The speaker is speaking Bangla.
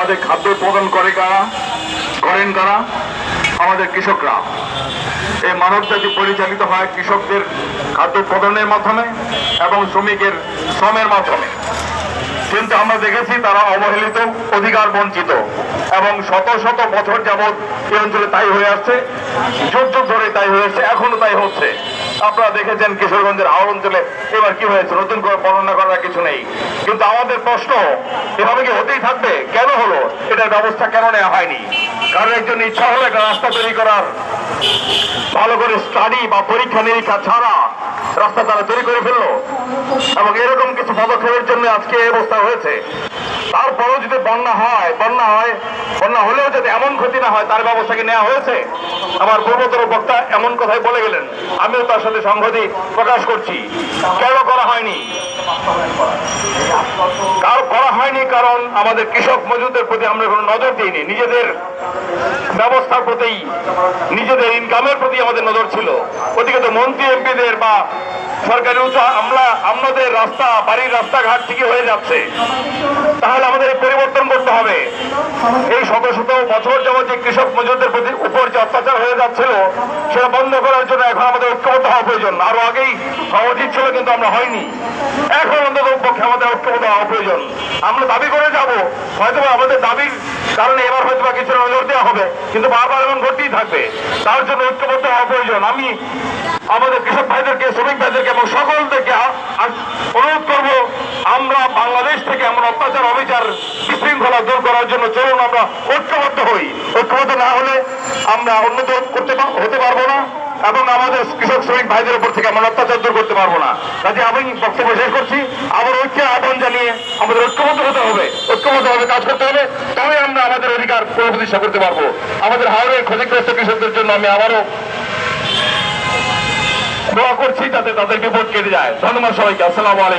আমাদের খাদ্য উৎপাদন করেন কারা? আমাদের কৃষকরা। এই মানব জাতি পরিচালিত হয় কৃষকদের খাদ্য উৎপাদনের মাধ্যমে এবং শ্রমিকের শ্রমের মাধ্যমে। কিন্তু আমরা দেখেছি তারা অবহেলিত, অধিকার বঞ্চিত, এবং শত শত বছর যাবৎ এই অঞ্চলে তাই হয়ে আসছে, যুগ যুগ ধরে তাই হয়ে আসছে, এখনো তাই হচ্ছে। আপনারা দেখেছেন কিশোরগঞ্জের হাওড় অঞ্চলে এবার কি হয়েছে, নতুন করে বর্ণনা করার কিছু নেই। কিন্তু আমাদের প্রশ্ন, এভাবে কি হতেই থাকবে? কেন হলো? এটার ব্যবস্থা কেন নেওয়া হয়নি? কারণ একজন ইচ্ছা হলো একটা রাস্তা তৈরি করার, ভালো করে স্টাডি বা পরীক্ষা নিরীক্ষা ছাড়া রাস্তা তারা তৈরি করে ফেললো, এবং এরকম কিছু পদক্ষেপের জন্য আজকে এই অবস্থা হয়েছে। তারপরেও যদি বন্যা হলেও যদি এমন ক্ষতি না হয় তার ব্যবস্থা কি নেওয়া হয়েছে? আমার পূর্বতর বক্তা এমন কথাই বলে গেলেন, আমিও তার সাথে সংহতি প্রকাশ করছি। কেন করা হয়নি? করা হয়নি কারণ আমাদের কৃষক মজুদের প্রতি আমরা কোনো নজর দিইনি। নিজেদের ব্যবস্থার প্রতি, নিজেদের ইনকামের প্রতি আমাদের নজর ছিল। ওদিকে তো মন্ত্রী এমপিদের বা সরকারি আমাদের রাস্তা, বাড়ির রাস্তাঘাট ঠিকই হয়ে যাচ্ছে। তাহলে আমাদের এই পরিবর্তন করতে হবে। এই শত শত বছর যাবত যে কৃষক মজুরদের উপর যে অত্যাচার হয়ে যাচ্ছিল সেটা বন্ধ করার জন্য এখন আমাদের ঐক্যবদ্ধ হওয়া প্রয়োজন। আরো আগেই হওয়া উচিত ছিল, কিন্তু আমরা হয়নি। এখন অন্তত পক্ষে আমাদের ঐক্যবদ্ধ হওয়া প্রয়োজন। আমরা দাবি করে যাব, হয়তো আমাদের দাবির কারণে এবার হয়তো কিছু নজর দেওয়া হবে, কিন্তু বারবার এমন ঘটতেই থাকবে। তার জন্য ঐক্যবদ্ধ হওয়া প্রয়োজন। আমি আমাদের কৃষক ভাইদেরকে, শ্রমিক ভাইদেরকে এবং সকলদেরকে অনুরোধ করব, আমরা বাংলাদেশ থেকে এমন অত্যাচার, অবিচার, বিশৃঙ্খলা দূর করার জন্য চলুন আমরা ঐক্যবদ্ধ হই। ঐক্যবদ্ধ না হলে আমরা উন্নত হতে পারবো না, এবং আমাদের কৃষক শ্রমিক ভাইদের উপর থেকে আমরা অত্যাচার দূর করতে পারবো না। কাজে আমি বক্তব্য শেষ করছি। আবার ঐক্যের আহ্বান জানিয়ে আমাদের ঐক্যবদ্ধ হতে হবে, ঐক্যবদ্ধভাবে কাজ করতে হবে, তবে আমরা আমাদের অধিকার পুনঃপ্রতিষ্ঠা করতে পারবো। আমাদের হাওড়ের ক্ষতিগ্রস্ত কৃষকদের জন্য আমি আবারও দোয়া করছি যাতে তাদের বিপদ কেটে যায়। ধন্যবাদ সবাইকে। আসসালামু আলাইকুম।